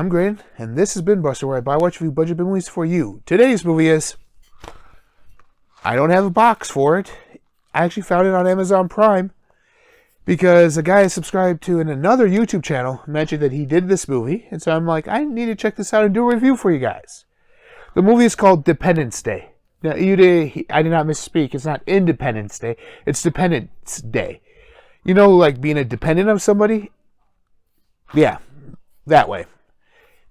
I'm Grant, and this has been Buster, where I buy, watch, review budget movies for you. Today's movie is... I don't have a box for it. I actually found it on Amazon Prime because a guy I subscribed to in another YouTube channel mentioned that he did this movie, and so I'm like, I need to check this out and do a review for you guys. The movie is called Dependence Day. Now, I did not misspeak. It's not Independence Day. It's Dependence Day. You know, like being a dependent of somebody? Yeah, that way.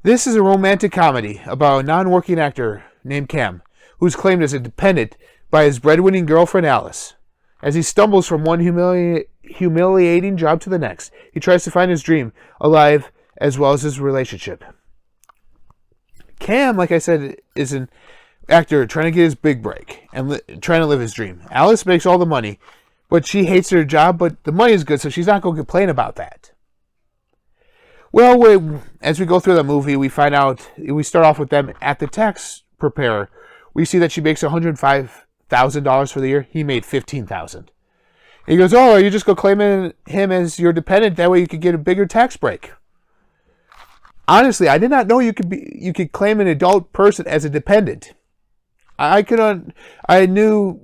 This is a romantic comedy about a non-working actor named Cam, who's claimed as a dependent by his breadwinning girlfriend Alice. As he stumbles from one humiliating job to the next, he tries to find his dream alive as well as his relationship. Cam, like I said, is an actor trying to get his big break and trying to live his dream. Alice makes all the money, but she hates her job, but the money is good, so she's not going to complain about that. Well, as we go through the movie, we find out, we start off with them at the tax preparer. We see that she makes $105,000 for the year. He made $15,000. He goes, oh, you just go claim him as your dependent. That way you could get a bigger tax break. Honestly, I did not know you could claim an adult person as a dependent. I knew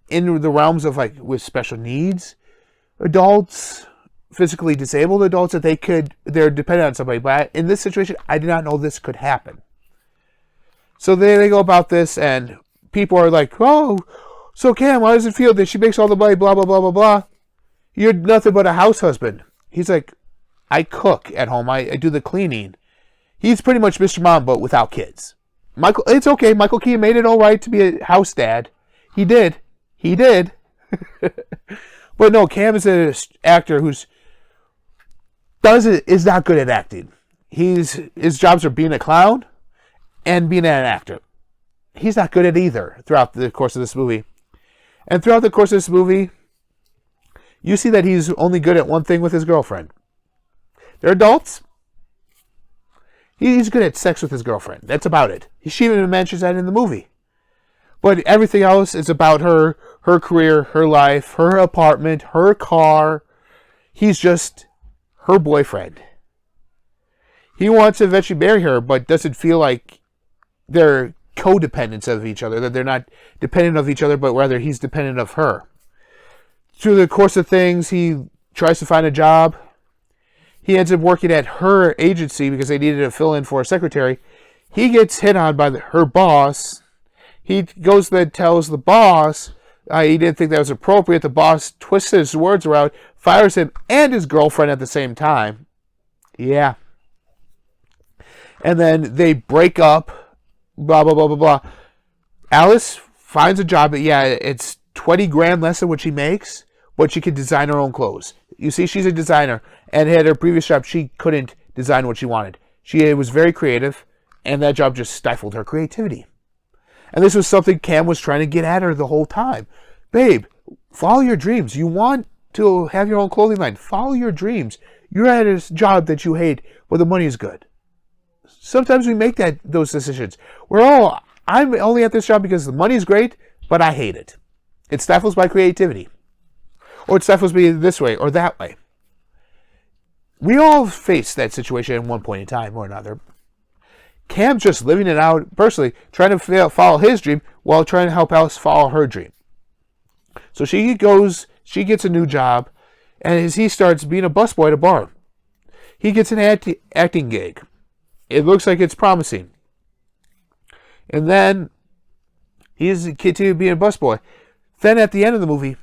in the realms of like with special needs adults, physically disabled adults, that they're dependent on somebody. But in this situation, I did not know this could happen. So they go about this, and people are like, oh, so Cam, how does it feel that she makes all the money, blah, blah, blah, blah, blah. You're nothing but a house husband. He's like, I cook at home. I do the cleaning. He's pretty much Mr. Mom, but without kids. It's okay. Michael Keaton made it all right to be a house dad. He did. But no, Cam is an actor who's is not good at acting. His jobs are being a clown and being an actor. He's not good at either throughout the course of this movie. And throughout the course of this movie, you see that he's only good at one thing with his girlfriend. They're adults. He's good at sex with his girlfriend. That's about it. She even mentions that in the movie. But everything else is about her career, her life, her apartment, her car. He's just her boyfriend. He wants to eventually marry her, but doesn't feel like they're codependents of each other, that they're not dependent of each other, but rather he's dependent of her. Through the course of things, he tries to find a job. He ends up working at her agency because they needed to fill in for a secretary. He gets hit on by her boss. He goes and tells the boss he didn't think that was appropriate. The boss twists his words around, fires him and his girlfriend at the same time. Yeah. And then they break up. Blah, blah, blah, blah, blah. Alice finds a job. Yeah, it's 20 grand less than what she makes, but she can design her own clothes. You see, she's a designer, and at her previous job, she couldn't design what she wanted. She was very creative, and that job just stifled her creativity. And this was something Cam was trying to get at her the whole time. Babe, follow your dreams. You want to have your own clothing line. Follow your dreams. You're at a job that you hate, but the money is good. Sometimes we make those decisions. I'm only at this job because the money is great, but I hate it. It stifles my creativity. Or it stifles me this way or that way. We all face that situation at one point in time or another. Cam's just living it out personally, trying to follow his dream while trying to help Alice follow her dream. So she gets a new job, and as he starts being a busboy at a bar, he gets an acting gig. It looks like it's promising. And then he's continued being a busboy. Then at the end of the movie,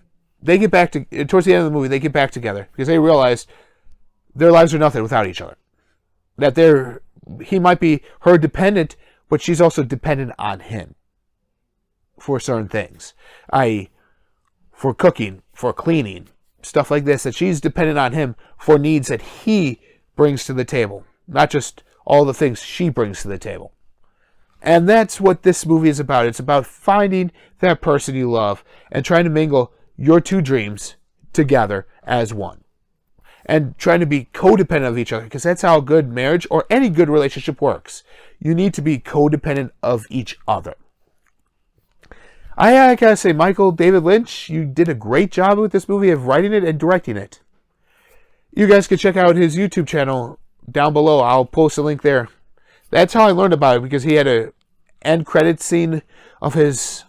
towards the end of the movie, they get back together because they realize their lives are nothing without each other. That he might be her dependent, but she's also dependent on him for certain things, i.e., for cooking, for cleaning, stuff like this, that she's dependent on him for needs that he brings to the table, not just all the things she brings to the table. And that's what this movie is about. It's about finding that person you love and trying to mingle your two dreams together as one. And trying to be codependent of each other, because that's how a good marriage or any good relationship works. You need to be codependent of each other. I gotta say, David Lynch, you did a great job with this movie of writing it and directing it. You guys can check out his YouTube channel down below. I'll post a link there. That's how I learned about it, because he had a end credit scene of his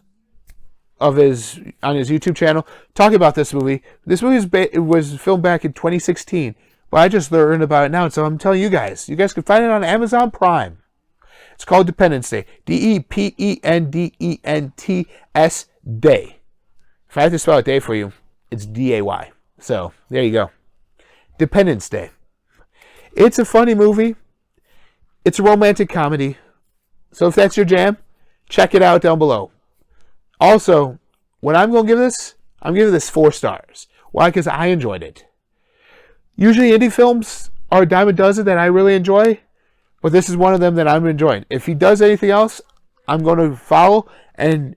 on his YouTube channel talking about this movie. This movie was filmed back in 2016, but I just learned about it now, so I'm telling you guys. You guys can find it on Amazon Prime. It's called Dependence Day. Dependents Day. If I have to spell it day for you, it's D-A-Y. So there you go. Dependence Day. It's a funny movie. It's a romantic comedy. So if that's your jam, check it out down below. Also, what I'm going to give this, I'm giving this 4 stars. Why? Because I enjoyed it. Usually indie films are a dime a dozen that I really enjoy, but this is one of them that I'm enjoying. If he does anything else, I'm going to follow and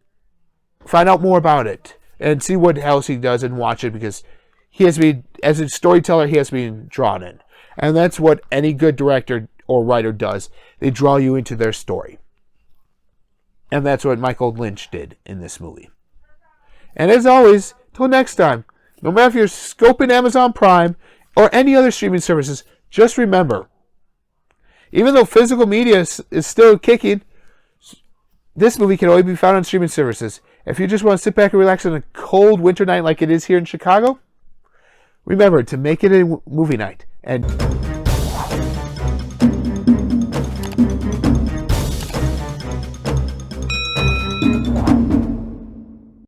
find out more about it and see what else he does and watch it, because he has to be, as a storyteller, he has to be drawn in. And that's what any good director or writer does. They draw you into their story. And that's what Michael Lynch did in this movie. And as always, till next time, no matter if you're scoping Amazon Prime or any other streaming services, just remember, even though physical media is still kicking, this movie can only be found on streaming services. If you just want to sit back and relax on a cold winter night like it is here in Chicago, remember to make it a movie night. And